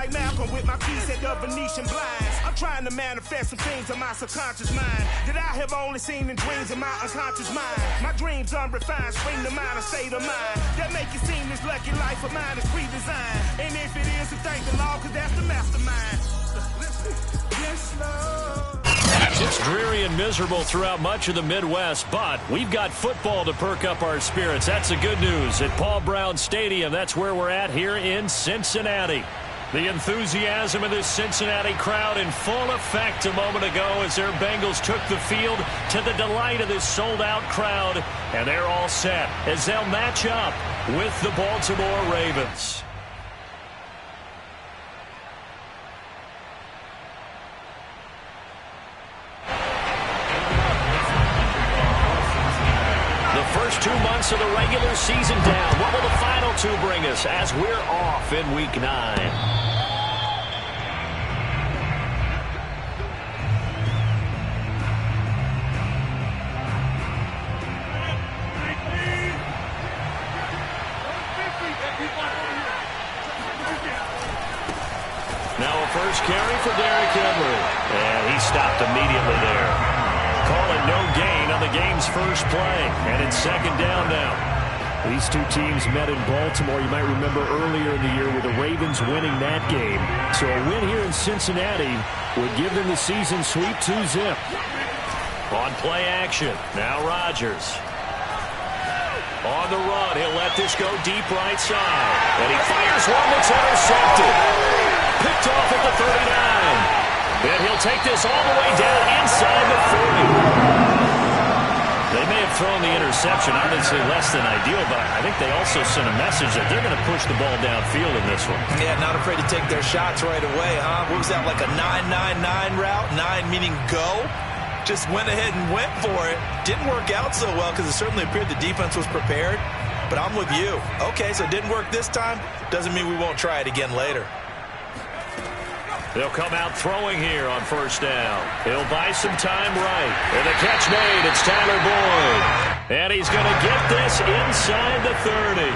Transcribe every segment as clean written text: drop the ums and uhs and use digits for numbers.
like Malcolm with my piece at the Venetian blinds. I'm trying to manifest some things in my subconscious mind that I have only seen in dreams in my unconscious mind. My dreams unrefined, spring to mind, a state of mind that make it seem this lucky life of mine is pre-designed. And if it is, then thank the Lord, cause that's the mastermind. Yes, Lord. It's dreary and miserable throughout much of the Midwest, but we've got football to perk up our spirits. That's the good news at Paul Brown Stadium. That's where we're at here in Cincinnati. The enthusiasm of this Cincinnati crowd in full effect a moment ago as their Bengals took the field to the delight of this sold-out crowd. And they're all set as they'll match up with the Baltimore Ravens. First 2 months of the regular season down. What will the final two bring us as we're off in Week 9? Now a first carry for Derrick Henry. And he stopped immediately there. Calling no gain on the game's first play. And it's second down now. These two teams met in Baltimore, you might remember, earlier in the year with the Ravens winning that game. So a win here in Cincinnati would give them the season sweep 2-zip. On play action, now Rodgers. On the run, he'll let this go deep right side. And he fires one that's intercepted. Picked off at the 39. And he'll take this all the way down inside the 40. They may have thrown the interception, obviously less than ideal, but I think they also sent a message that they're going to push the ball downfield in this one. Yeah, not afraid to take their shots right away, huh? What was that, like a 9-9-9 route? 9 meaning go? Just went ahead and went for it. Didn't work out so well because it certainly appeared the defense was prepared. But I'm with you. Okay, so it didn't work this time. Doesn't mean we won't try it again later. They'll come out throwing here on first down. He'll buy some time right. And the catch made. It's Tyler Boyd. And he's going to get this inside the 30.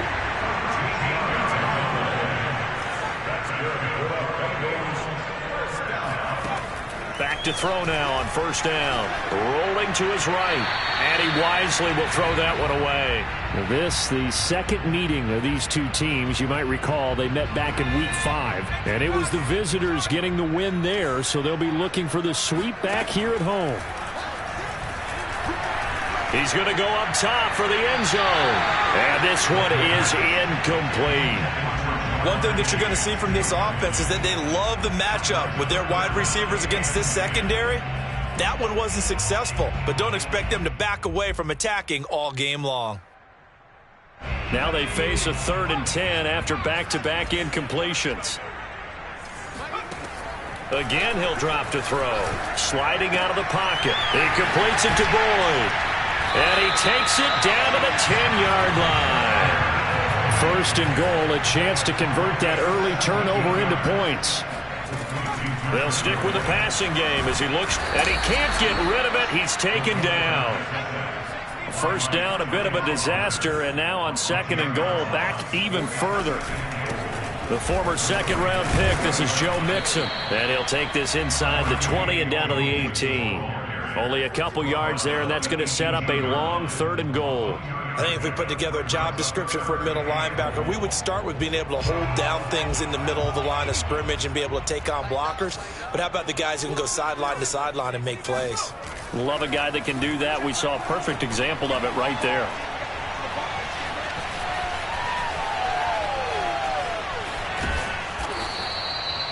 Back to throw now on first down. Rolling to his right. And he wisely will throw that one away. This, the second meeting of these two teams. You might recall they met back in Week 5. And it was the visitors getting the win there, so they'll be looking for the sweep back here at home. He's going to go up top for the end zone. And this one is incomplete. One thing that you're going to see from this offense is that they love the matchup with their wide receivers against this secondary. That one wasn't successful, but don't expect them to back away from attacking all game long. Now they face a 3rd and 10 after back-to-back incompletions. Again, he'll drop to throw. Sliding out of the pocket. He completes it to Boyd. And he takes it down to the 10-yard line. First and goal, a chance to convert that early turnover into points. They'll stick with the passing game as he looks, and he can't get rid of it. He's taken down. First down, a bit of a disaster, and now on 2nd and goal, back even further. The former 2nd-round pick, this is Joe Mixon, and he'll take this inside the 20 and down to the 18. Only a couple yards there, and that's going to set up a long 3rd and goal. I think if we put together a job description for a middle linebacker, we would start with being able to hold down things in the middle of the line of scrimmage and be able to take on blockers. But how about the guys who can go sideline to sideline and make plays? Love a guy that can do that. We saw a perfect example of it right there.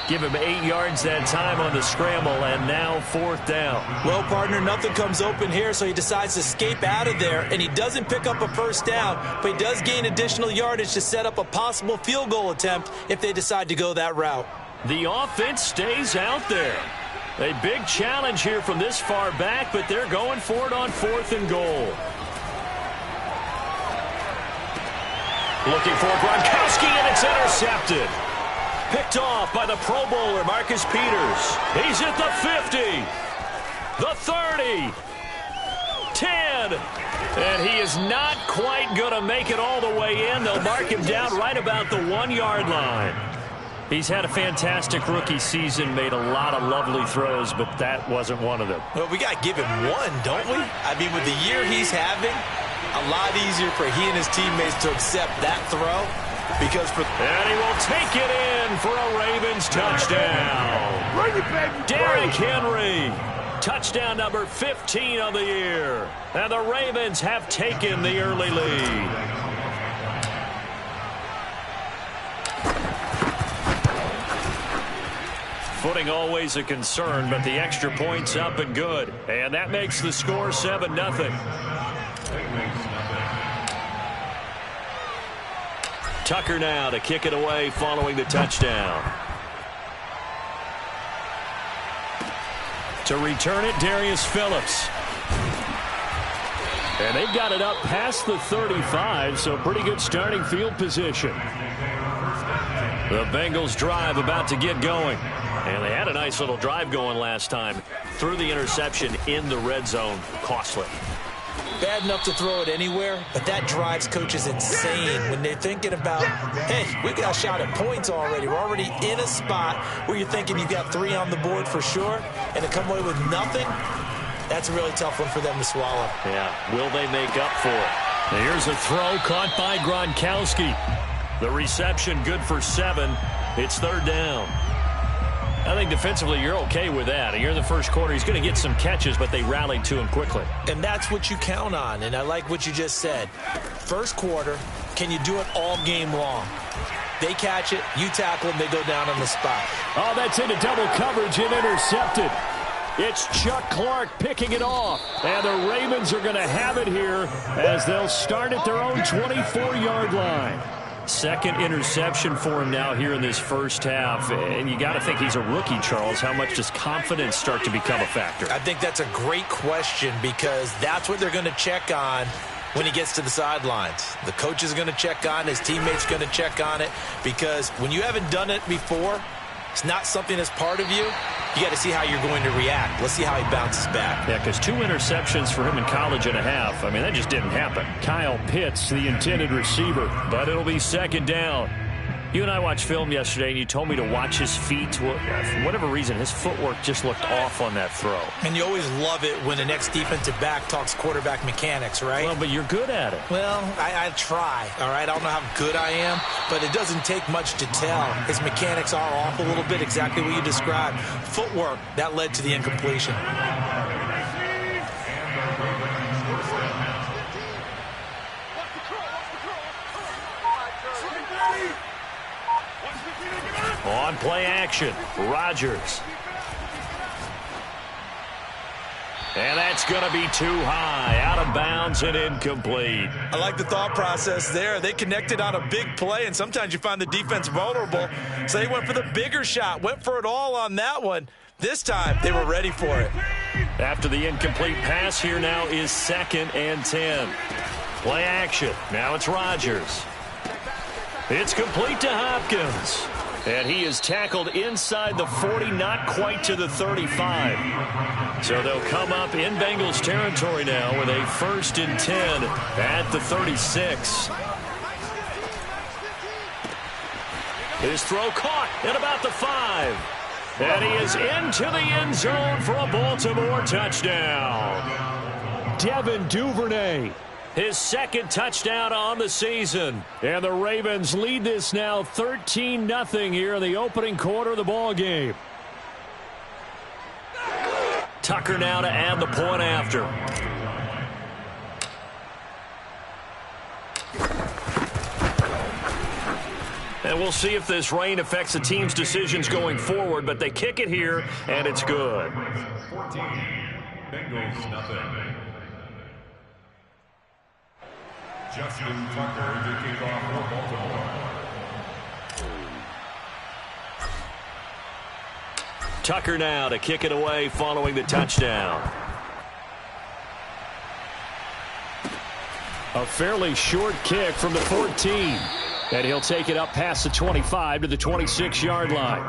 Give him 8 yards that time on the scramble, and now 4th down. Well, partner, nothing comes open here, so he decides to escape out of there, and he doesn't pick up a first down, but he does gain additional yardage to set up a possible field goal attempt if they decide to go that route. The offense stays out there. A big challenge here from this far back, but they're going for it on 4th and goal. Looking for Gronkowski, and it's intercepted. Picked off by the Pro Bowler, Marcus Peters. He's at the 50, the 30, 10, and he is not quite going to make it all the way in. They'll mark him down right about the 1-yard line. He's had a fantastic rookie season, made a lot of lovely throws, but that wasn't one of them. Well, we got to give him one, don't we? I mean, with the year he's having, a lot easier for he and his teammates to accept that throw. And he will take it in for a Ravens touchdown. Derrick Henry, touchdown number 15 of the year. And the Ravens have taken the early lead. Footing always a concern, but the extra point's up and good. And that makes the score 7-0. Tucker now to kick it away following the touchdown. To return it, Darius Phillips. And they've got it up past the 35, so pretty good starting field position. The Bengals drive about to get going. And they had a nice little drive going last time. Threw the interception in the red zone. Costly. Bad enough to throw it anywhere, but that drives coaches insane when they're thinking about, hey, we got a shot at points already. We're already in a spot where you're thinking you got 3 on the board for sure, and to come away with nothing, that's a really tough one for them to swallow. Yeah, will they make up for it? Now here's a throw caught by Gronkowski. The reception good for 7. It's 3rd down. I think defensively you're okay with that. Here in the first quarter, he's going to get some catches, but they rallied to him quickly. And that's what you count on, and I like what you just said. First quarter, can you do it all game long? They catch it, you tackle them, they go down on the spot. Oh, that's into double coverage and intercepted. It's Chuck Clark picking it off. And the Ravens are going to have it here as they'll start at their own 24-yard line. Second interception for him now here in this first half. And you got to think he's a rookie, Charles. How much does confidence start to become a factor? I think that's a great question because that's what they're going to check on when he gets to the sidelines. The coach is going to check on, his teammates going to check on it, because when you haven't done it before, it's not something that's part of you. You got to see how you're going to react. Let's see how he bounces back. Yeah, because 2 interceptions for him in college and a half. I mean, that just didn't happen. Kyle Pitts, the intended receiver, but it'll be 2nd down. You and I watched film yesterday, and you told me to watch his feet. For whatever reason, his footwork just looked off on that throw. And you always love it when the next defensive back talks quarterback mechanics, right? Well, but you're good at it. Well, I try, all right? I don't know how good I am, but it doesn't take much to tell. His mechanics are off a little bit, exactly what you described. Footwork, that led to the incompletion. On play action, Rodgers. And that's going to be too high, out of bounds and incomplete. I like the thought process there. They connected on a big play, and sometimes you find the defense vulnerable. So they went for the bigger shot, went for it all on that one. This time, they were ready for it. After the incomplete pass, here now is 2nd and 10. Play action. Now it's Rodgers. It's complete to Hopkins. And he is tackled inside the 40, not quite to the 35. So they'll come up in Bengals territory now with a 1st and 10 at the 36. His throw caught at about the 5. And he is into the end zone for a Baltimore touchdown. Devin Duvernay, his 2nd touchdown on the season. And the Ravens lead this now 13-0 here in the opening quarter of the ball game. Tucker now to add the point after. And we'll see if this rain affects the team's decisions going forward, but they kick it here, and it's good. 14, Bengals nothing. Justin Tucker to kick off for Baltimore. Tucker now to kick it away following the touchdown. A fairly short kick from the 14. And he'll take it up past the 25 to the 26-yard line.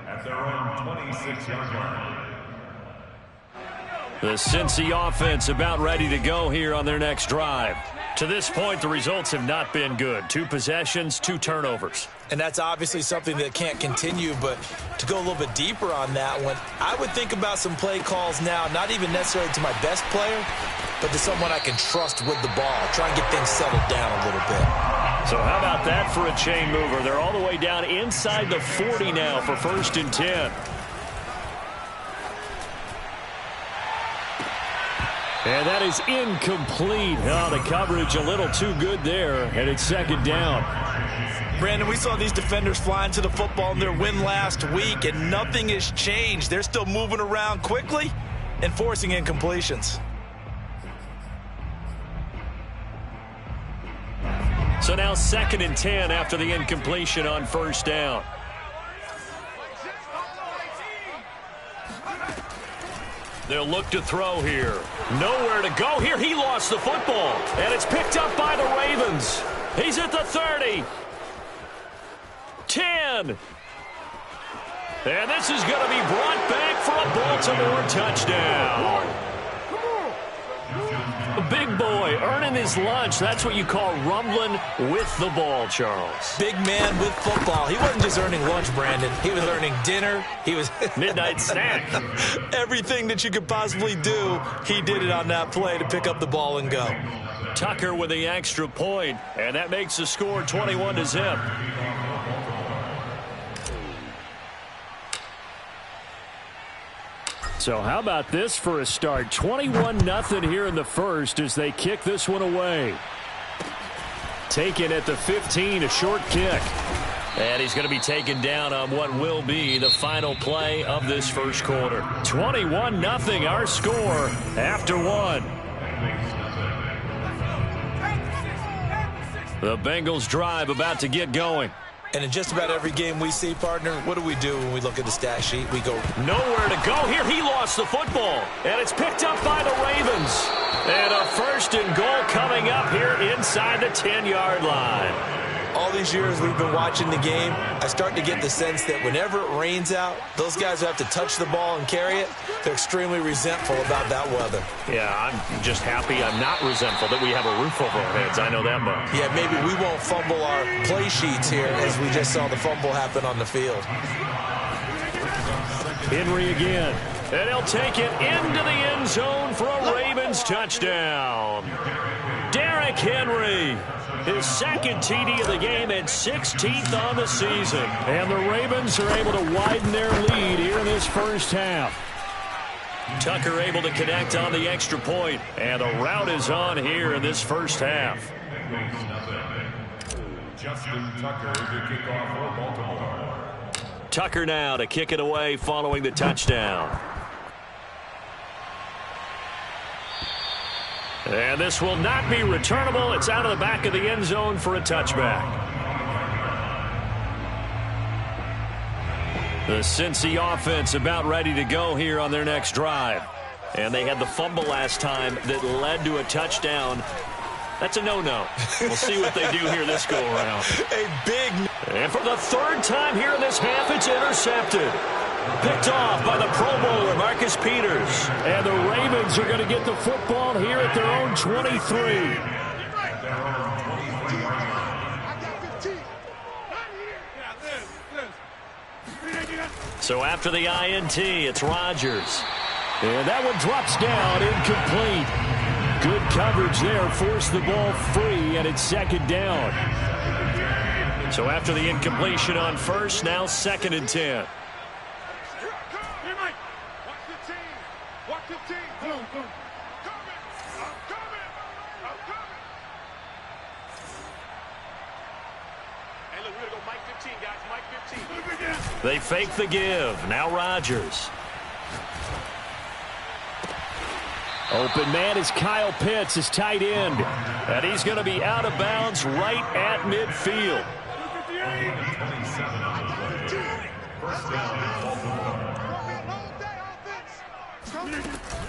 At their own 26-yard line. The Cincy offense about ready to go here on their next drive. To this point, the results have not been good. 2 possessions, 2 turnovers. And that's obviously something that can't continue, but to go a little bit deeper on that one, I would think about some play calls now, not even necessarily to my best player, but to someone I can trust with the ball. Try and get things settled down a little bit. So how about that for a chain mover? They're all the way down inside the 40 now for 1st and 10. And that is incomplete. Oh, the coverage a little too good there, and it's 2nd down. Brandon, we saw these defenders flying to the football in their win last week, and nothing has changed. They're still moving around quickly and forcing incompletions. So now 2nd and 10 after the incompletion on 1st down. They'll look to throw here. Nowhere to go here. He lost the football, and it's picked up by the Ravens. He's at the 30. 10. And this is going to be brought back for a Baltimore touchdown. A big boy earning his lunch. That's what you call rumbling with the ball, Charles. Big man with football. He wasn't just earning lunch, Brandon. He was earning dinner. He was midnight snack. Everything that you could possibly do, he did it on that play to pick up the ball and go. Tucker with the extra point, and that makes the score 21-0. So how about this for a start? 21-0 here in the first as they kick this one away. Taken at the 15, a short kick. And he's going to be taken down on what will be the final play of this first quarter. 21-0 our score after 1. The Bengals drive about to get going. And in just about every game we see, partner, what do we do when we look at the stat sheet? We go nowhere to go here. He lost the football, and it's picked up by the Ravens. And a 1st and goal coming up here inside the 10-yard line. All these years we've been watching the game, I start to get the sense that whenever it rains out, those guys who have to touch the ball and carry it, they're extremely resentful about that weather. Yeah, I'm just happy I'm not resentful that we have a roof over our heads. I know that much. Yeah, maybe we won't fumble our play sheets here as we just saw the fumble happen on the field. Henry again. And he'll take it into the end zone for a Ravens touchdown. Derrick Henry. His 2nd TD of the game and 16th on the season. And the Ravens are able to widen their lead here in this first half. Tucker able to connect on the extra point. And the route is on here in this first half. Justin Tucker to kick off for Baltimore. Tucker now to kick it away following the touchdown. And this will not be returnable. It's out of the back of the end zone for a touchback. The Cincy offense about ready to go here on their next drive. And they had the fumble last time that led to a touchdown. That's a no-no. We'll see what they do here this go-around. A big... And for the 3rd time here in this half, it's intercepted. Picked off by the Pro Bowler, Marcus Peters. And the Ravens are going to get the football here at their own 23. So after the INT, it's Rodgers. And that one drops down, incomplete. Good coverage there, forced the ball free, and it's 2nd down. So after the incompletion on 1st, now 2nd and 10. They fake the give. Now Rodgers. Open man is Kyle Pitts, his tight end. And he's going to be out of bounds right at midfield.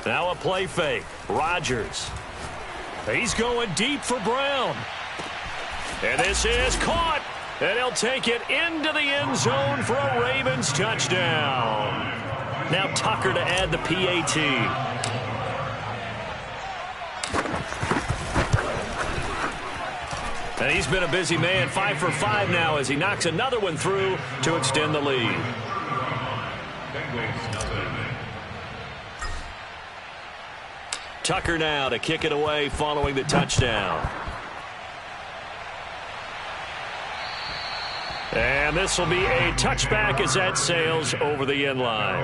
Now a play fake. Rodgers. He's going deep for Brown. And this is caught. And he'll take it into the end zone for a Ravens touchdown. Now Tucker to add the PAT. And he's been a busy man, 5 for 5 now as he knocks another one through to extend the lead. Tucker now to kick it away following the touchdown. And this will be a touchback as that sails over the end line.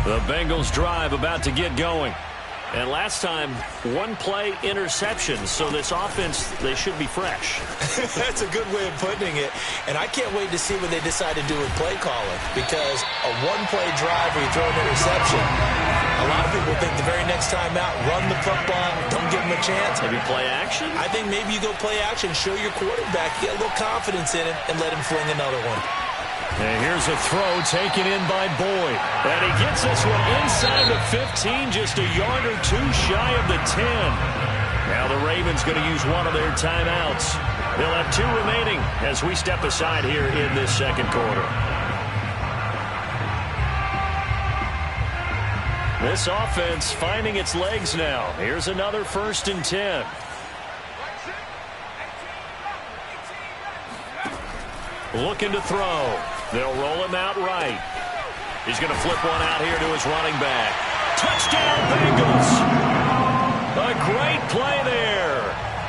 The Bengals drive about to get going. And last time, one play interception. So this offense, they should be fresh. That's a good way of putting it. And I can't wait to see what they decide to do with play calling. Because a one-play drive where you throw an interception, a lot of people think the very next time out, run the football, don't give them a chance. Maybe play action? I think maybe you go play action, show your quarterback, get a little confidence in it, and let him fling another one. And here's a throw taken in by Boyd. And he gets this one inside the 15, just a yard or two shy of the 10. Now the Ravens going to use one of their timeouts. They'll have 2 remaining as we step aside here in this second quarter. This offense finding its legs now. Here's another 1st and 10. Looking to throw. They'll roll him out right. He's going to flip one out here to his running back. Touchdown, Bengals! A great play there.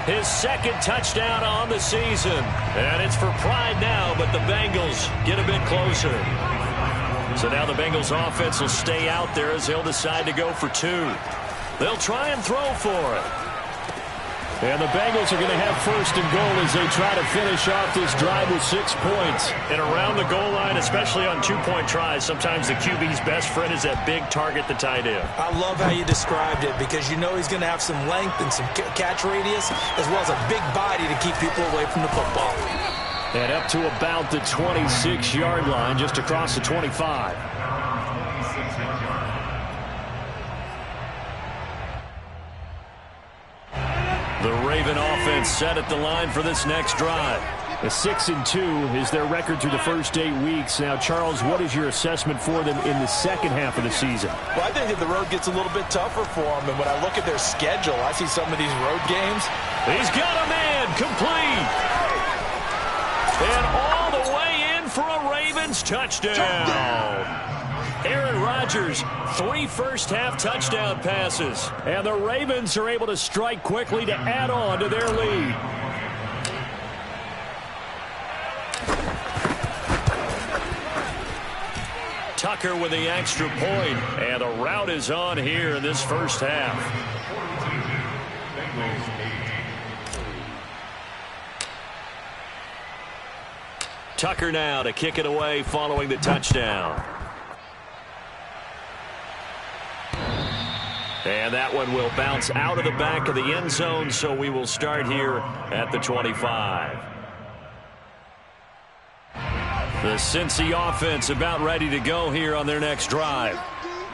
His 2nd touchdown on the season. And it's for pride now, but the Bengals get a bit closer. So now the Bengals offense will stay out there as they'll decide to go for 2. They'll try and throw for it. And the Bengals are going to have 1st and goal as they try to finish off this drive with 6 points. And around the goal line, especially on 2-point tries, sometimes the QB's best friend is that big target, the tight end. I love how you described it because you know he's going to have some length and some catch radius as well as a big body to keep people away from the football. And up to about the 26-yard line, just across the 25. The Raven offense set at the line for this next drive. A 6-2 is their record through the first 8 weeks. Now, Charles, what is your assessment for them in the second half of the season? Well, I think that the road gets a little bit tougher for them. And when I look at their schedule, I see some of these road games. He's got a man complete. And all the way in for a Ravens touchdown. Aaron Rodgers, 3 first-half touchdown passes. And the Ravens are able to strike quickly to add on to their lead. Tucker with the extra point. And the route is on here in this first half. Tucker now to kick it away following the touchdown. And that one will bounce out of the back of the end zone, so we will start here at the 25. The Cincy offense about ready to go here on their next drive.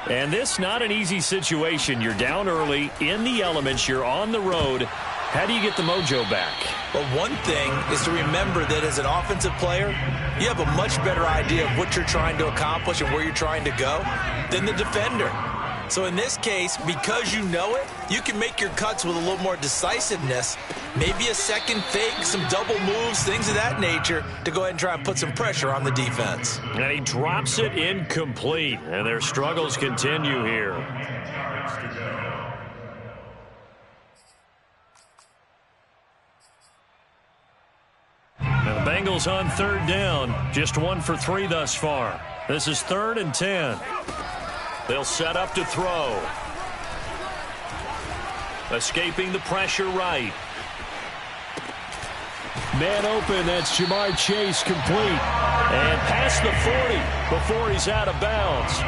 And this not an easy situation. You're down early, in the elements, you're on the road. How do you get the mojo back? Well, one thing is to remember that as an offensive player, you have a much better idea of what you're trying to accomplish and where you're trying to go than the defender. So in this case, because you know it, you can make your cuts with a little more decisiveness, maybe a second fake, some double moves, things of that nature, to go ahead and try and put some pressure on the defense. And he drops it incomplete, and their struggles continue here. Now the Bengals on 3rd down, just 1 for 3 thus far. This is 3rd and 10. They'll set up to throw. Escaping the pressure right. Man open, that's Jamar Chase complete. And past the 40 before he's out of bounds.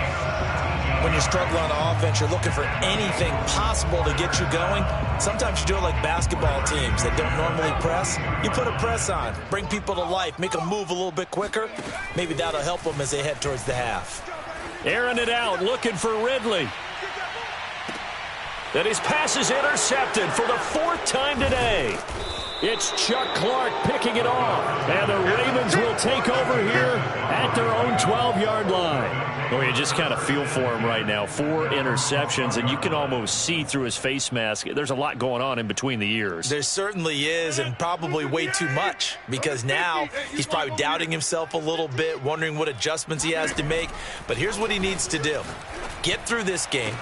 When you're struggling on offense, you're looking for anything possible to get you going. Sometimes you do it like basketball teams that don't normally press. You put a press on, bring people to life, make them move a little bit quicker. Maybe that'll help them as they head towards the half. Airing it out, looking for Ridley. And his pass is intercepted for the 4th time today. It's Chuck Clark picking it off. And the Ravens will take over here at their own 12-yard line. Well, you just kind of feel for him right now. 4 interceptions, and you can almost see through his face mask. There's a lot going on in between the ears. There certainly is, and probably way too much, because now he's probably doubting himself a little bit, wondering what adjustments he has to make. But here's what he needs to do. Get through this game,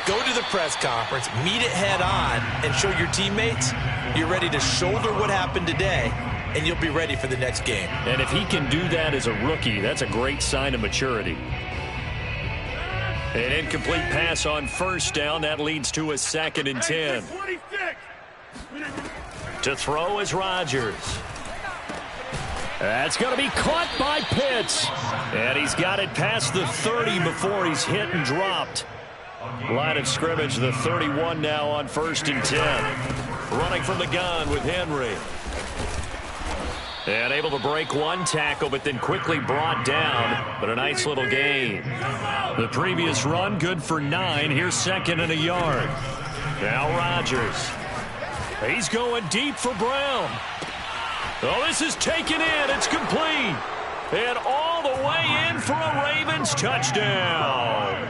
go to the press conference, meet it head on, and show your teammates you're ready to shoulder what happened today, and you'll be ready for the next game. And if he can do that as a rookie, that's a great sign of maturity. An incomplete pass on first down. That leads to a 2nd and 10. To throw is Rodgers. That's going to be caught by Pitts. And he's got it past the 30 before he's hit and dropped. Line of scrimmage, the 31 now on 1st and 10. Running from the gun with Henry. And able to break one tackle, but then quickly brought down. But a nice little gain. The previous run, good for 9. Here's 2nd and a yard. Now Rodgers. He's going deep for Brown. Oh, this is taken in. It's complete. And all the way in for a Ravens touchdown.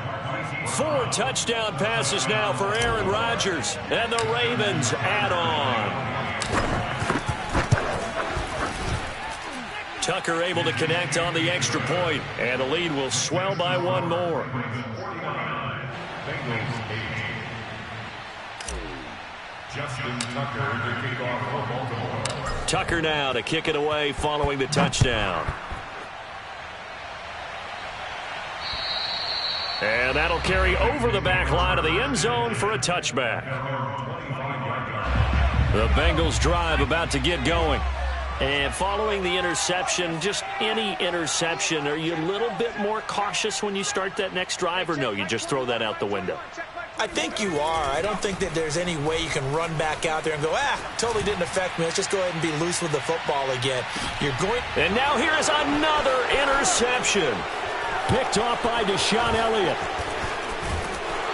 4 touchdown passes now for Aaron Rodgers. And the Ravens add on. Tucker able to connect on the extra point, and the lead will swell by 1 more. Justin Tucker to kick off for Baltimore. Tucker now to kick it away following the touchdown. And that'll carry over the back line of the end zone for a touchback. The Bengals drive about to get going. And following the interception, just any interception, are you a little bit more cautious when you start that next drive, or no, you just throw that out the window? I think you are. I don't think that there's any way you can run back out there and go, totally didn't affect me. Let's just go ahead and be loose with the football again. You're going. And now here is another interception. Picked off by Deshaun Elliott.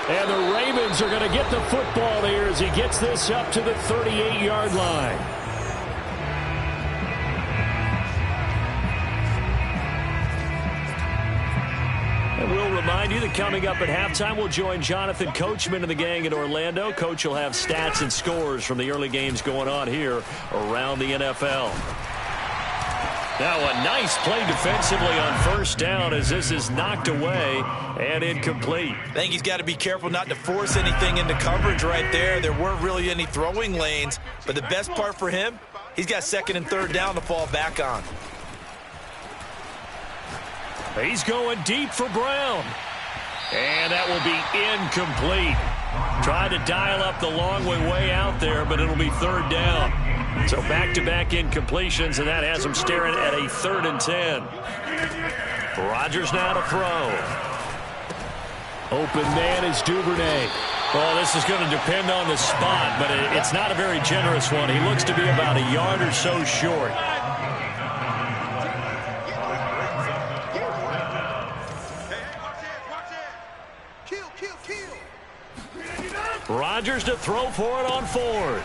And the Ravens are going to get the football here as he gets this up to the 38-yard line. And we'll remind you that coming up at halftime, we'll join Jonathan Coachman and the gang in Orlando. Coach will have stats and scores from the early games going on here around the NFL. Now a nice play defensively on 1st down as this is knocked away and incomplete. I think he's got to be careful not to force anything into coverage right there. There weren't really any throwing lanes, but the best part for him, he's got 2nd and 3rd down to fall back on. He's going deep for Brown. And that will be incomplete. Tried to dial up the long way out there, but it'll be 3rd down. So back-to-back incompletions, and that has him staring at a 3rd and 10. Rodgers now to throw. Open man is Duvernay. Well, this is going to depend on the spot, but it's not a very generous one. He looks to be about a yard or so short. Rodgers to throw for it on 4th.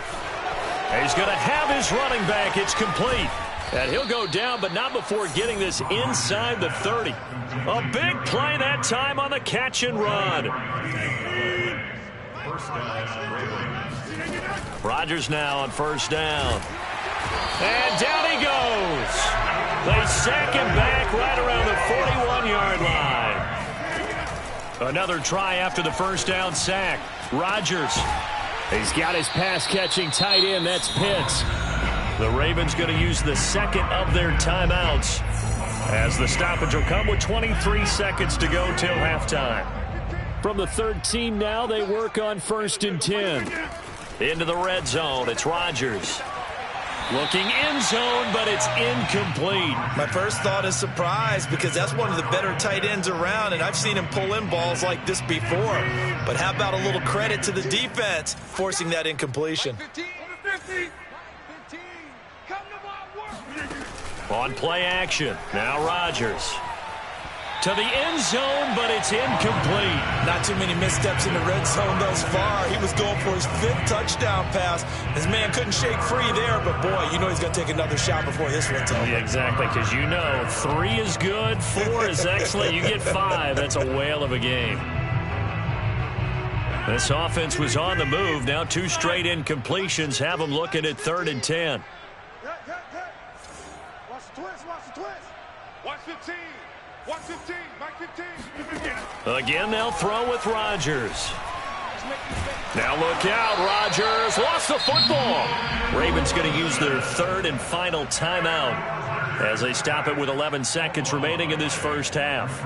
He's going to have his running back. It's complete. And he'll go down, but not before getting this inside the 30. A big play that time on the catch and run. Rodgers now on 1st down. And down he goes. They sack him back right around the 41-yard line. Another try after the 1st down sack. Rodgers. He's got his pass-catching tight end. That's Pitts. The Ravens going to use the 2nd of their timeouts as the stoppage will come with 23 seconds to go till halftime. From the 13 now, they work on 1st and 10. Into the red zone. It's Rodgers. Looking end zone, but it's incomplete. My first thought is surprise because that's one of the better tight ends around, and I've seen him pull in balls like this before. But how about a little credit to the defense forcing that incompletion? On play action, now Rodgers. to the end zone, but it's incomplete. Not too many missteps in the red zone thus far. He was going for his 5th touchdown pass. His man couldn't shake free there, but boy, you know he's going to take another shot before this one's over. Yeah, exactly, because you know 3 is good, 4 is excellent. You get 5. That's a whale of a game. This offense was on the move. Now 2 straight incompletions have them looking at 3rd and 10. Watch the twist, watch the twist. Watch 15. Watch 15. Mike 15. Again, they'll throw with Rodgers. Now look out. Rodgers lost the football. Ravens going to use their 3rd and final timeout as they stop it with 11 seconds remaining in this first half.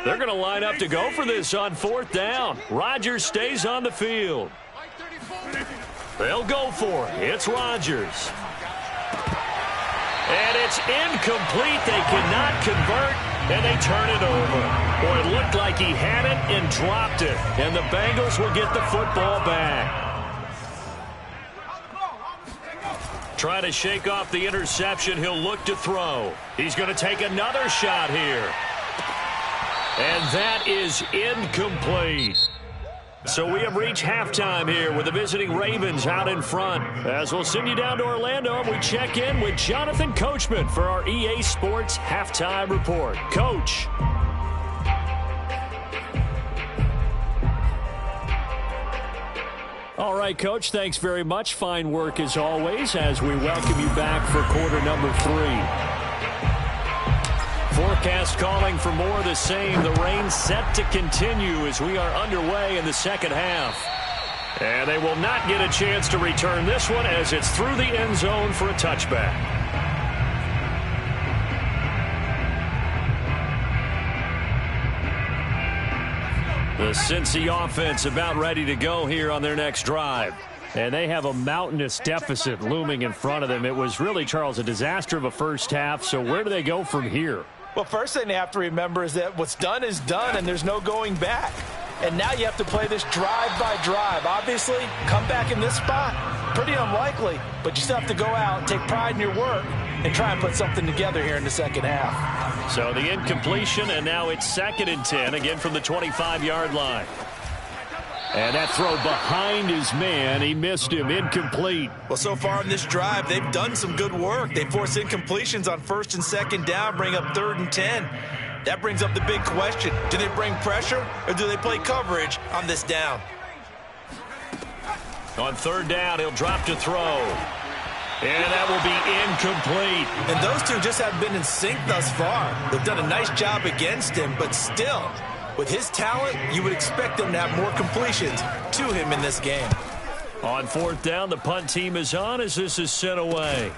They're going to line up to go for this on 4th down. Rodgers stays on the field. They'll go for it. It's Rodgers. And it's incomplete. They cannot convert, and they turn it over. Boy, it looked like he had it and dropped it. And the Bengals will get the football back. Trying to shake off the interception. He'll look to throw. He's going to take another shot here. And that is incomplete. So we have reached halftime here with the visiting Ravens out in front. As we'll send you down to Orlando, and we check in with Jonathan Coachman for our EA Sports Halftime Report. Coach. All right, Coach, thanks very much. Fine work as always as we welcome you back for quarter number 3. Forecast calling for more of the same. The rain set to continue as we are underway in the second half. And they will not get a chance to return this one as it's through the end zone for a touchback. The Cincy offense about ready to go here on their next drive. And they have a mountainous deficit looming in front of them. It was really, Charles, a disaster of a first half. So where do they go from here? Well, first thing they have to remember is that what's done is done, and there's no going back. And now you have to play this drive by drive. Obviously, come back in this spot, pretty unlikely, but you still have to go out, take pride in your work, and try and put something together here in the second half. So the incompletion, and now it's 2nd and 10, again from the 25-yard line. And that throw behind his man, he missed him, incomplete. Well, so far in this drive, they've done some good work. They force incompletions on 1st and 2nd down, bring up 3rd and 10. That brings up the big question. Do they bring pressure, or do they play coverage on this down? On 3rd down, he'll drop to throw. And that will be incomplete. And those two just haven't been in sync thus far. They've done a nice job against him, but still, with his talent, you would expect them to have more completions to him in this game. On 4th down, the punt team is on as this is sent away.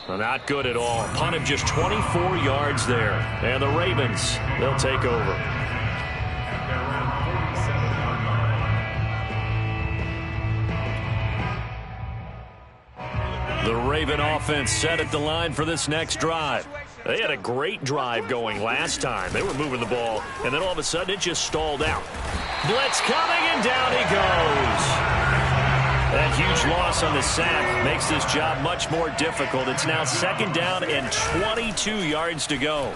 Well, not good at all. Punt of just 24 yards there. And the Ravens, they'll take over. The Raven offense set at the line for this next drive. They had a great drive going last time. They were moving the ball, and then all of a sudden it just stalled out. Blitz coming, and down he goes. That huge loss on the sack makes this job much more difficult. It's now 2nd down and 22 yards to go.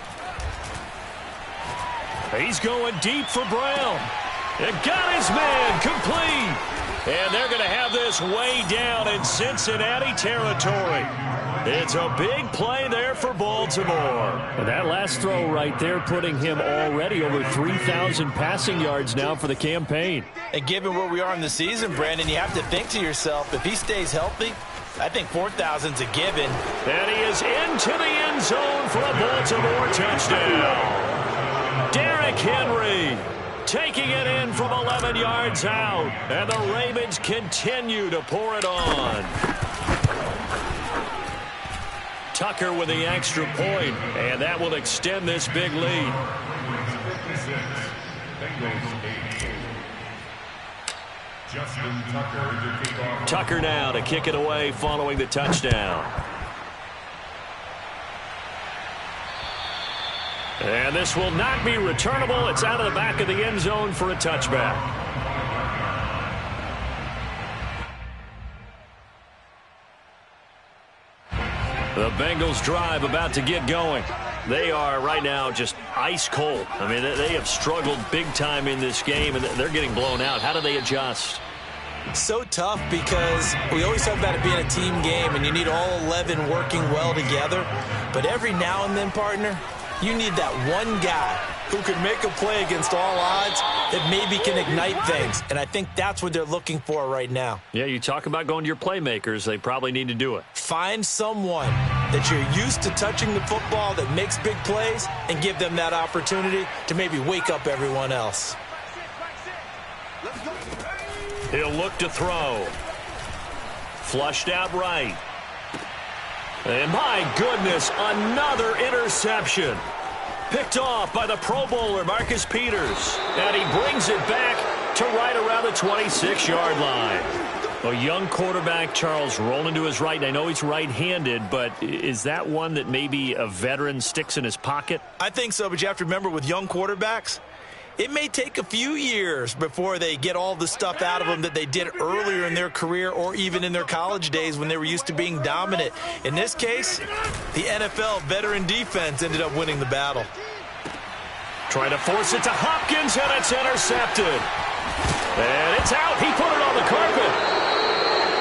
He's going deep for Brown. And got his man complete. And they're going to have this way down in Cincinnati territory. It's a big play there for Baltimore. And that last throw right there putting him already over 3,000 passing yards now for the campaign. And given where we are in the season, Brandon, you have to think to yourself, if he stays healthy, I think 4,000's a given. And he is into the end zone for a Baltimore touchdown. Derrick Henry taking it in from 11 yards out. And the Ravens continue to pour it on. Tucker with the extra point, and that will extend this big lead. Tucker now to kick it away following the touchdown. And this will not be returnable. It's out of the back of the end zone for a touchback. The Bengals drive about to get going. They are right now just ice cold. I mean, they have struggled big time in this game, and they're getting blown out. How do they adjust? So tough because we always talk about it being a team game, and you need all 11 working well together. But every now and then, partner, you need that one guy who can make a play against all odds that maybe can ignite things. And I think that's what they're looking for right now. Yeah, you talk about going to your playmakers. They probably need to do it. Find someone that you're used to touching the football that makes big plays and give them that opportunity to maybe wake up everyone else. He'll look to throw. Flushed out right. And my goodness, another interception. Picked off by the Pro Bowler, Marcus Peters. And he brings it back to right around the 26-yard line. A young quarterback, Charles, rolling to his right. And I know he's right-handed, but is that one that maybe a veteran sticks in his pocket? I think so, but you have to remember with young quarterbacks, it may take a few years before they get all the stuff out of them that they did earlier in their career or even in their college days when they were used to being dominant. In this case, the NFL veteran defense ended up winning the battle. Trying to force it to Hopkins, and it's intercepted. And it's out. He put it on the carpet.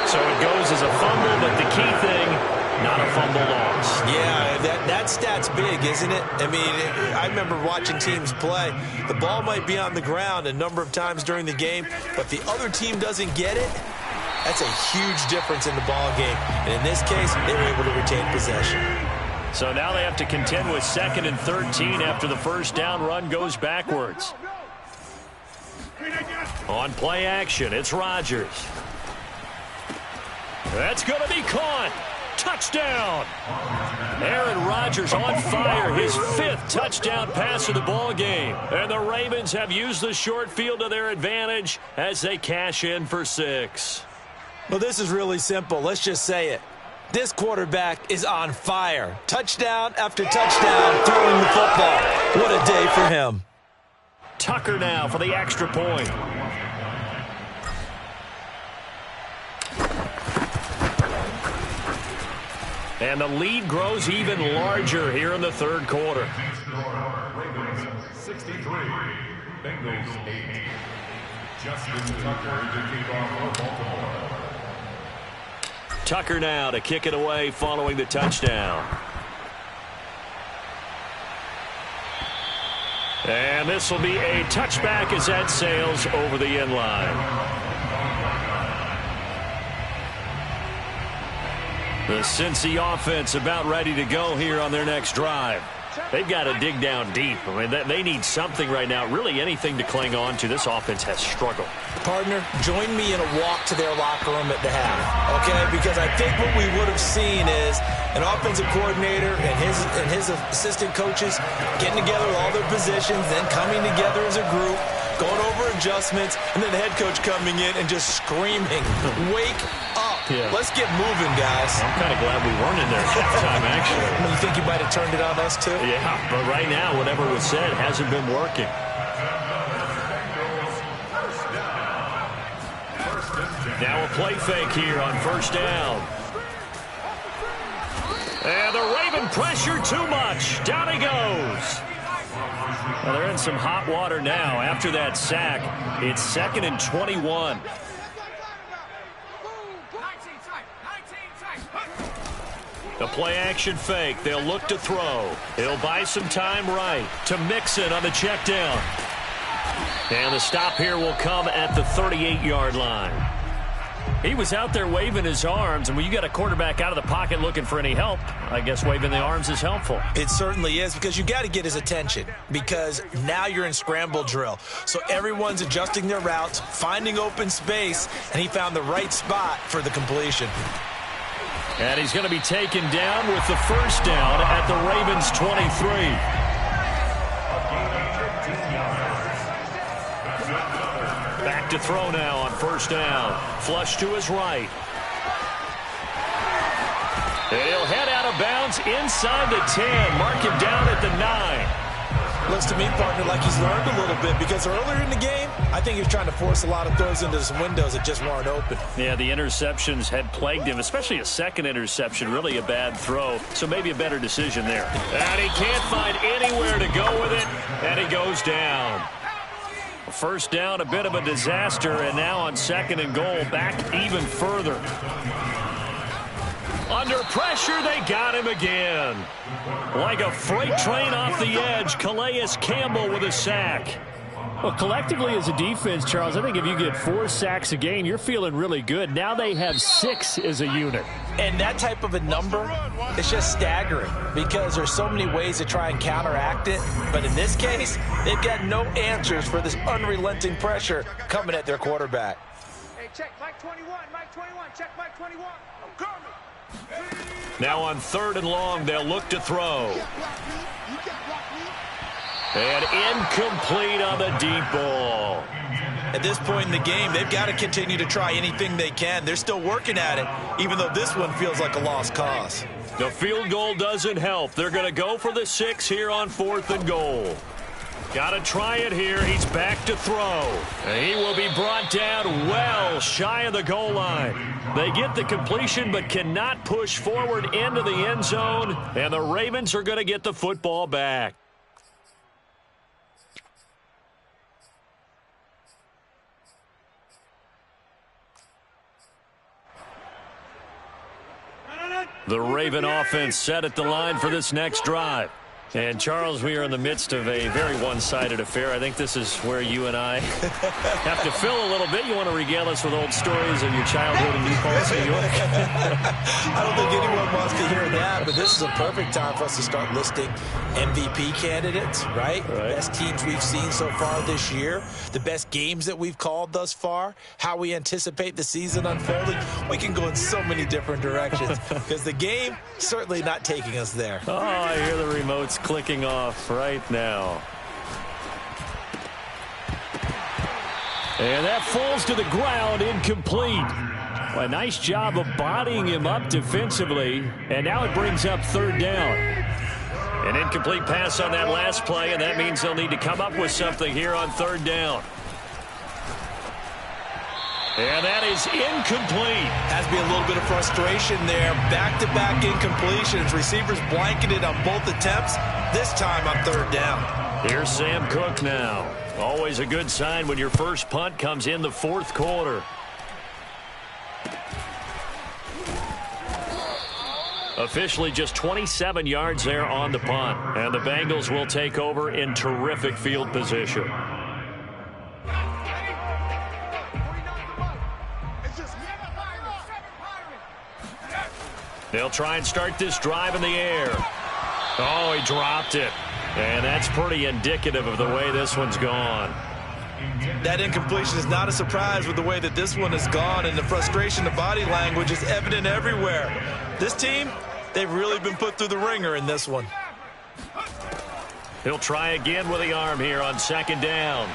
So it goes as a fumble, but the key thing, not a fumble loss. Yeah, that stat's big, isn't it? I mean, I remember watching teams play. The ball might be on the ground a number of times during the game, but if the other team doesn't get it, that's a huge difference in the ball game. And in this case, they were able to retain possession. So now they have to contend with 2nd and 13 after the first down run goes backwards. On play action, it's Rodgers. That's going to be caught. Touchdown. Aaron Rodgers on fire, his 5th touchdown pass of the ball game. And the Ravens have used the short field to their advantage as they cash in for 6. Well, this is really simple. Let's just say it. This quarterback is on fire. Touchdown after touchdown, throwing the football. What a day for him. Tucker now for the extra point. And the lead grows even larger here in the third quarter. Ravens 63, Bengals 8. Justin Tucker to kick off for Baltimore. Tucker now to kick it away following the touchdown. And this will be a touchback as that sails over the end line. The Cincy offense about ready to go here on their next drive. They've got to dig down deep. I mean, they need something right now, really anything to cling on to. This offense has struggled. Partner, join me in a walk to their locker room at the half, okay? Because I think what we would have seen is an offensive coordinator and his assistant coaches getting together with all their positions, then coming together as a group, going over adjustments, and then the head coach coming in and just screaming, wake up. Yeah. Let's get moving, guys. I'm kind of glad we weren't in there halftime, actually. You think you might have turned it on us, too? Yeah, but right now, whatever was said hasn't been working. Now a play fake here on first down. And the Raven pressure too much. Down he goes. Well, they're in some hot water now. After that sack, it's 2nd and 21. The play-action fake. They'll look to throw. He'll buy some time right to Mixon on the check down. And the stop here will come at the 38-yard line. He was out there waving his arms, and when you got a quarterback out of the pocket looking for any help, I guess waving the arms is helpful. It certainly is, because you got to get his attention, because now you're in scramble drill. So everyone's adjusting their routes, finding open space, and he found the right spot for the completion. And he's going to be taken down with the first down at the Ravens' 23. Back to throw now on first down. Flush to his right. And he'll head out of bounds inside the 10. Mark him down at the 9. Looks to me, partner, like he's learned a little bit, because earlier in the game, I think he was trying to force a lot of throws into some windows that just weren't open. Yeah, the interceptions had plagued him, especially a second interception, really a bad throw, so maybe a better decision there. And he can't find anywhere to go with it, and he goes down. First down, a bit of a disaster, and now on 2nd and goal, back even further. Under pressure, they got him again. Like a freight train off the edge, Calais Campbell with a sack. Well, collectively as a defense, Charles, I think if you get 4 sacks a game, you're feeling really good. Now they have 6 as a unit. And that type of a number is just staggering, because there's so many ways to try and counteract it. But in this case, they've got no answers for this unrelenting pressure coming at their quarterback. Hey, check Mike 21, Mike 21, check Mike 21. I'm coming. Now on 3rd and long, they'll look to throw. And incomplete on the deep ball. At this point in the game, they've got to continue to try anything they can. They're still working at it, even though this one feels like a lost cause. The field goal doesn't help. They're going to go for the 6 here on 4th and goal. Got to try it here. He's back to throw. And he will be brought down well shy of the goal line. They get the completion but cannot push forward into the end zone. And the Ravens are going to get the football back. The Raven offense set at the line for this next drive. And, Charles, we are in the midst of a very one-sided affair. I think this is where you and I have to fill a little bit. You want to regale us with old stories of your childhood in New Paltz, New York? I don't think anyone wants to hear that, but this is a perfect time for us to start listing MVP candidates, right? Best teams we've seen so far this year, the best games that we've called thus far, how we anticipate the season unfolding. We can go in so many different directions because the game certainly not taking us there. Oh, I hear the remotes clicking off right now. And that falls to the ground, incomplete. A nice job of bodying him up defensively, and now it brings up 3rd down. An incomplete pass on that last play, and that means they'll need to come up with something here on 3rd down. And that is incomplete. Has to be a little bit of frustration there. Back-to-back incompletions. Receivers blanketed on both attempts, this time on 3rd down. Here's Sam Cook now. Always a good sign when your first punt comes in the 4th quarter. Officially just 27 yards there on the punt. And the Bengals will take over in terrific field position. They'll try and start this drive in the air. Oh, he dropped it. And that's pretty indicative of the way this one's gone. That incompletion is not a surprise with the way that this one has gone, and the frustration, the body language is evident everywhere. This team, they've really been put through the ringer in this one. He'll try again with the arm here on 2nd down.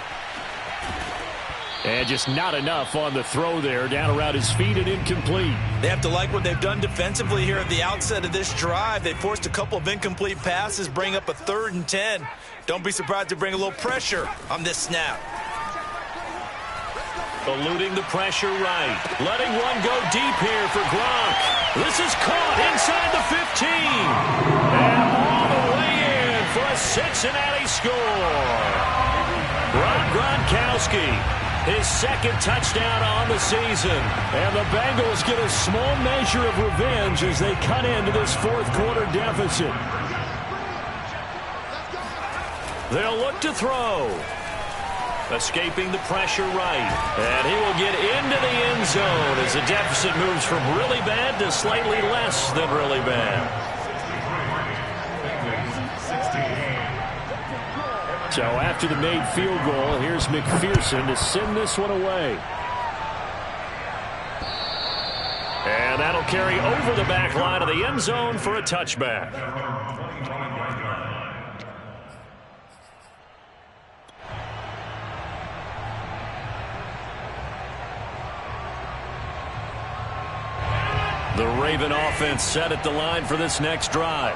And just not enough on the throw there. Down around his feet and incomplete. They have to like what they've done defensively here at the outset of this drive. They forced a couple of incomplete passes, bring up a 3rd and 10. Don't be surprised to bring a little pressure on this snap. Eluding the pressure right. Letting one go deep here for Gronk. This is caught inside the 15. And all the way in for a Cincinnati score. Rob Gronkowski, his 2nd touchdown on the season. And the Bengals get a small measure of revenge as they cut into this 4th quarter deficit. They'll look to throw. Escaping the pressure right. And he will get into the end zone as the deficit moves from really bad to slightly less than really bad. So after the made field goal, here's McPherson to send this one away. And that'll carry over the back line of the end zone for a touchback. The Raven offense set at the line for this next drive.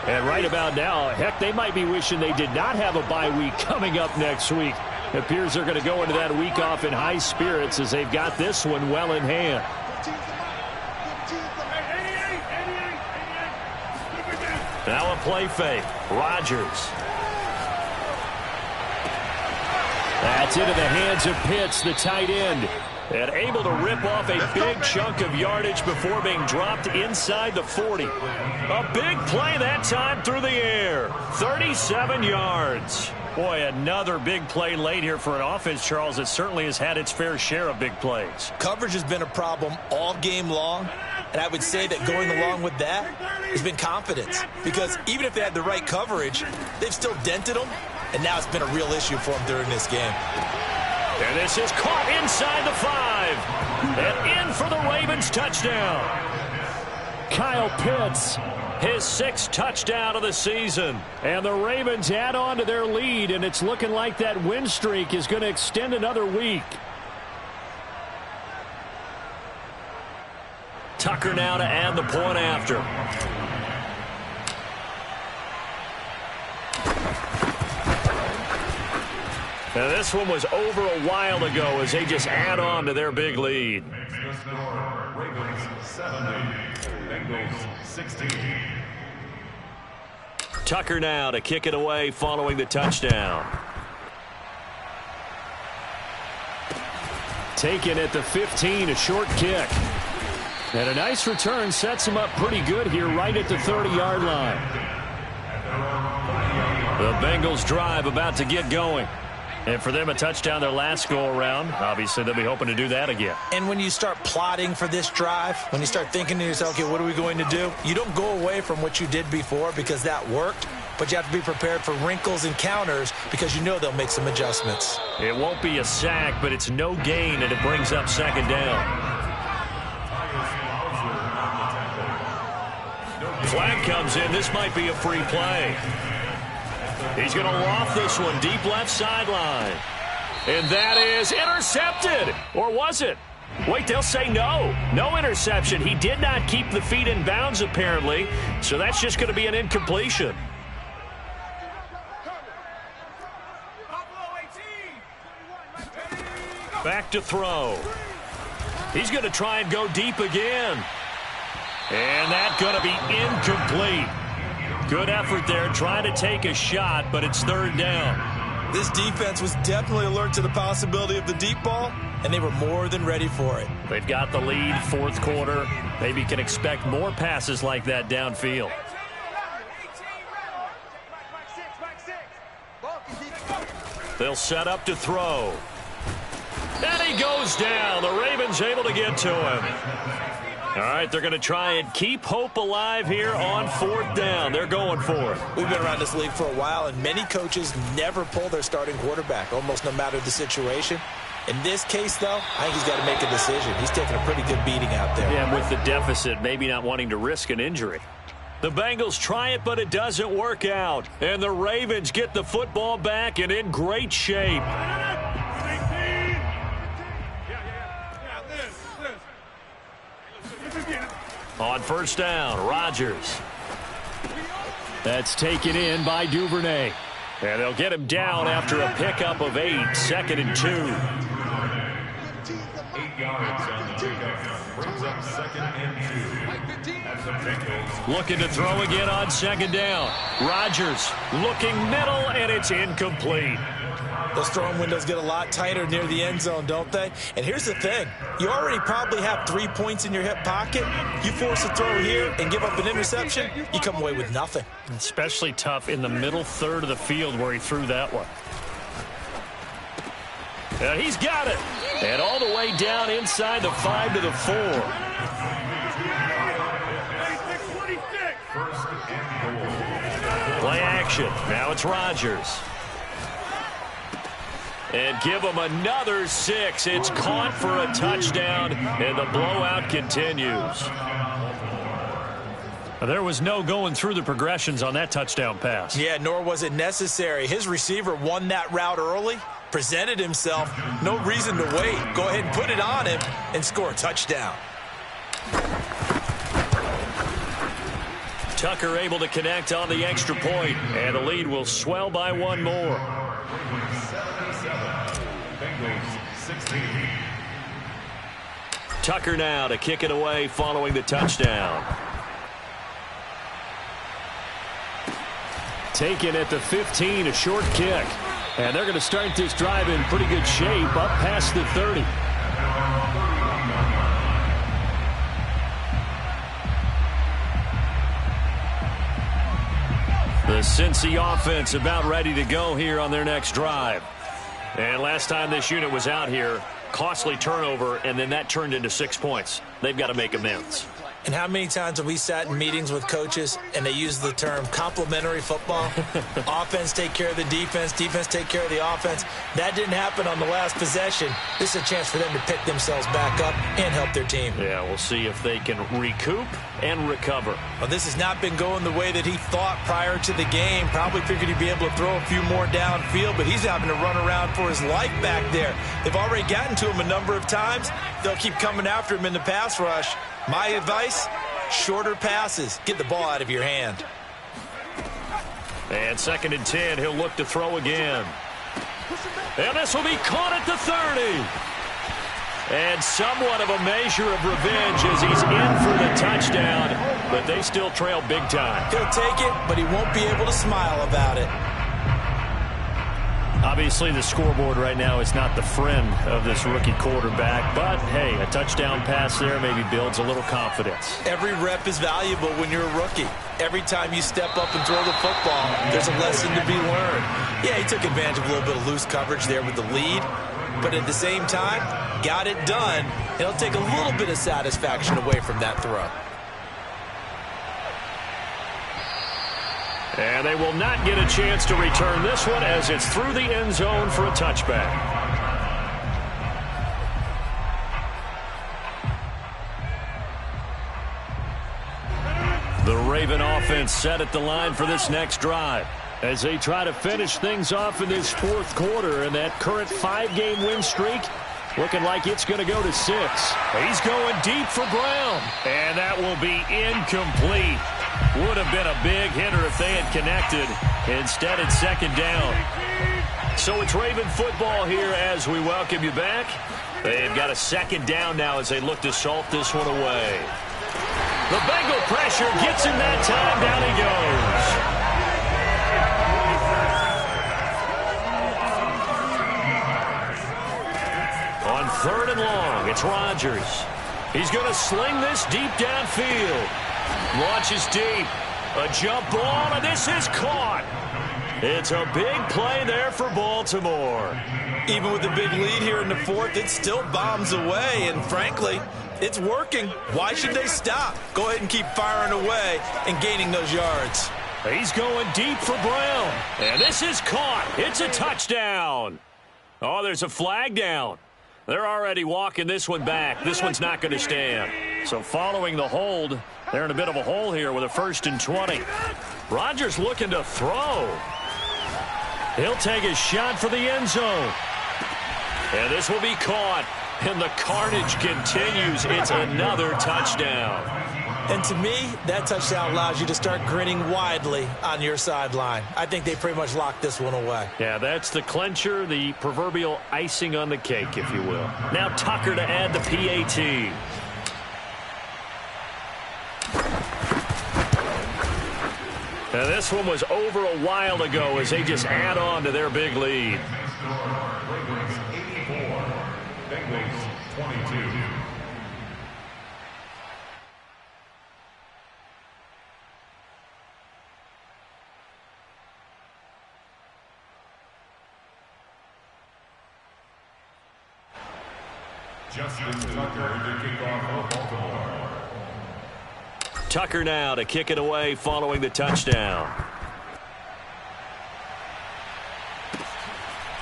And right about now, heck, they might be wishing they did not have a bye week coming up next week. It appears they're going to go into that week off in high spirits as they've got this one well in hand. Now a play fake. Rodgers. That's into the hands of Pitts, the tight end. And able to rip off a big chunk of yardage before being dropped inside the 40. A big play that time through the air. 37 yards. Boy, another big play late here for an offense, Charles, that certainly has had its fair share of big plays. Coverage has been a problem all game long, and I would say that going along with that has been confidence. Because even if they had the right coverage, they've still dented them, and now it's been a real issue for them during this game. And this is caught inside the 5. And in for the Ravens touchdown. Kyle Pitts, his 6th touchdown of the season. And the Ravens add on to their lead, and it's looking like that win streak is going to extend another week. Tucker now to add the point after. Now this one was over a while ago as they just add on to their big lead. Ravens 70, Bengals 16. Tucker now to kick it away following the touchdown. Taken at the 15, a short kick. And a nice return sets him up pretty good here right at the 30-yard line. The Bengals drive about to get going. And for them, a touchdown their last go-around. Obviously, they'll be hoping to do that again. And when you start plotting for this drive, when you start thinking to yourself, okay, what are we going to do? You don't go away from what you did before because that worked, but you have to be prepared for wrinkles and counters because you know they'll make some adjustments. It won't be a sack, but it's no gain, and it brings up 2nd down. Flag comes in. This might be a free play. He's going to loft this one deep left sideline. And that is intercepted. Or was it? Wait, they'll say no. No interception. He did not keep the feet in bounds, apparently. So that's just going to be an incompletion. Back to throw. He's going to try and go deep again. And that's going to be incomplete. Good effort there, trying to take a shot, but it's 3rd down. This defense was definitely alert to the possibility of the deep ball, and they were more than ready for it. They've got the lead, 4th quarter. Maybe can expect more passes like that downfield. They'll set up to throw. And he goes down. The Ravens able to get to him. All right, they're going to try and keep hope alive here on 4th down. They're going for it. We've been around this league for a while, and many coaches never pull their starting quarterback, almost no matter the situation. In this case, though, I think he's got to make a decision. He's taking a pretty good beating out there. Yeah, with the deficit, maybe not wanting to risk an injury. The Bengals try it, but it doesn't work out. And the Ravens get the football back and in great shape. On 1st down, Rodgers. That's taken in by Duvernay. And they'll get him down after a pickup of 8, 2nd and 2. 8 yards on the pickup. Brings up 2nd and 2. As the Bengals looking to throw again on 2nd down. Rodgers looking middle, and it's incomplete. Those throwing windows get a lot tighter near the end zone, don't they? And here's the thing. You already probably have 3 points in your hip pocket. You force a throw here and give up an interception, you come away with nothing. Especially tough in the middle 3rd of the field where he threw that one. And he's got it. And all the way down inside the 5 to the 4. Play action. Now it's Rodgers. And give him another 6. It's caught for a touchdown, and the blowout continues. There was no going through the progressions on that touchdown pass. Yeah, nor was it necessary. His receiver won that route early, presented himself. No reason to wait. Go ahead and put it on him and score a touchdown. Tucker able to connect on the extra point, and the lead will swell by one more. Tucker now to kick it away following the touchdown. Taken at the 15, a short kick. And they're going to start this drive in pretty good shape, up past the 30. The Cincy offense about ready to go here on their next drive. And last time this unit was out here, costly turnover, and then that turned into 6 points. They've got to make amends. And how many times have we sat in meetings with coaches and they use the term complementary football? Offense take care of the defense, defense take care of the offense. That didn't happen on the last possession. This is a chance for them to pick themselves back up and help their team. Yeah, we'll see if they can recoup and recover. Well, this has not been going the way that he thought prior to the game. Probably figured he'd be able to throw a few more downfield, but he's having to run around for his life back there. They've already gotten to him a number of times. They'll keep coming after him in the pass rush. My advice, shorter passes. Get the ball out of your hand. And 2nd and 10, he'll look to throw again. And this will be caught at the 30. And somewhat of a measure of revenge as he's in for the touchdown, but they still trail big time. He'll take it, but he won't be able to smile about it. Obviously, the scoreboard right now is not the friend of this rookie quarterback, but, hey, a touchdown pass there maybe builds a little confidence. Every rep is valuable when you're a rookie. Every time you step up and throw the football, there's a lesson to be learned. Yeah, he took advantage of a little bit of loose coverage there with the lead, but at the same time, got it done. It'll take a little bit of satisfaction away from that throw. And they will not get a chance to return this one as it's through the end zone for a touchback. The Raven offense set at the line for this next drive as they try to finish things off in this 4th quarter, and that current 5-game win streak looking like it's going to go to 6. He's going deep for Brown, and that will be incomplete. Would have been a big hitter if they had connected. Instead, it's 2nd down. So it's Raven football here as we welcome you back. They've got a 2nd down now as they look to salt this one away. The Bengal pressure gets him that time. Down he goes. On 3rd and long, it's Rodgers. He's going to sling this deep downfield. Launches deep. A jump ball, and this is caught. It's a big play there for Baltimore. Even with the big lead here in the 4th, it still bombs away, and frankly, it's working. Why should they stop? Go ahead and keep firing away and gaining those yards. He's going deep for Brown, and this is caught. It's a touchdown. Oh, there's a flag down. They're already walking this one back. This one's not going to stand. So following the hold, they're in a bit of a hole here with a 1st and 20. Rodgers looking to throw. He'll take a shot for the end zone. And this will be caught. And the carnage continues. It's another touchdown. And to me, that touchdown allows you to start grinning widely on your sideline. I think they pretty much locked this one away. Yeah, that's the clincher, the proverbial icing on the cake, if you will. Now Tucker to add the PAT. Now this one was over a while ago as they just add on to their big lead. Bengals 22. Justin Tucker to kick off for Baltimore. Tucker now to kick it away following the touchdown.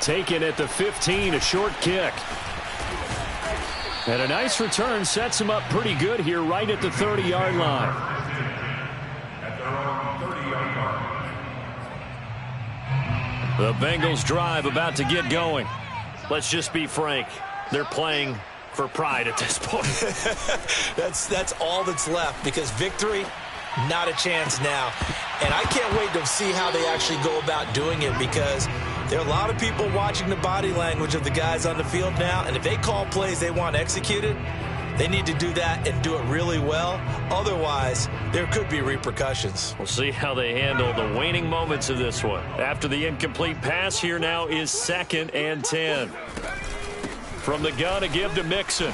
Taken at the 15, a short kick. And a nice return sets him up pretty good here right at the 30-yard line. At their own 30-yard line. The Bengals drive about to get going. Let's just be frank. They're playing for pride at this point. That's all that's left, because victory Not a chance now. And I can't wait to see how they actually go about doing it, because there are a lot of people watching the body language of the guys on the field now, and if they call plays they want executed, they need to do that and do it really well. Otherwise, there could be repercussions. We'll see how they handle the waning moments of this one. After the incomplete pass, here now is 2nd and 10. From the gun, a give to Mixon.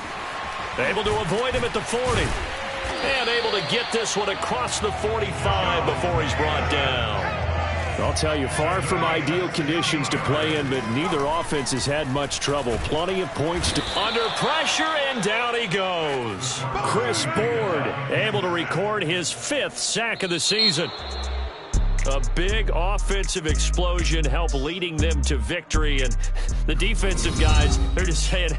Able to avoid him at the 40. And able to get this one across the 45 before he's brought down. I'll tell you, far from ideal conditions to play in, but neither offense has had much trouble. Plenty of points to under pressure, and down he goes. Chris Board able to record his 5th sack of the season. A big offensive explosion helped leading them to victory, and the defensive guys, they're just saying,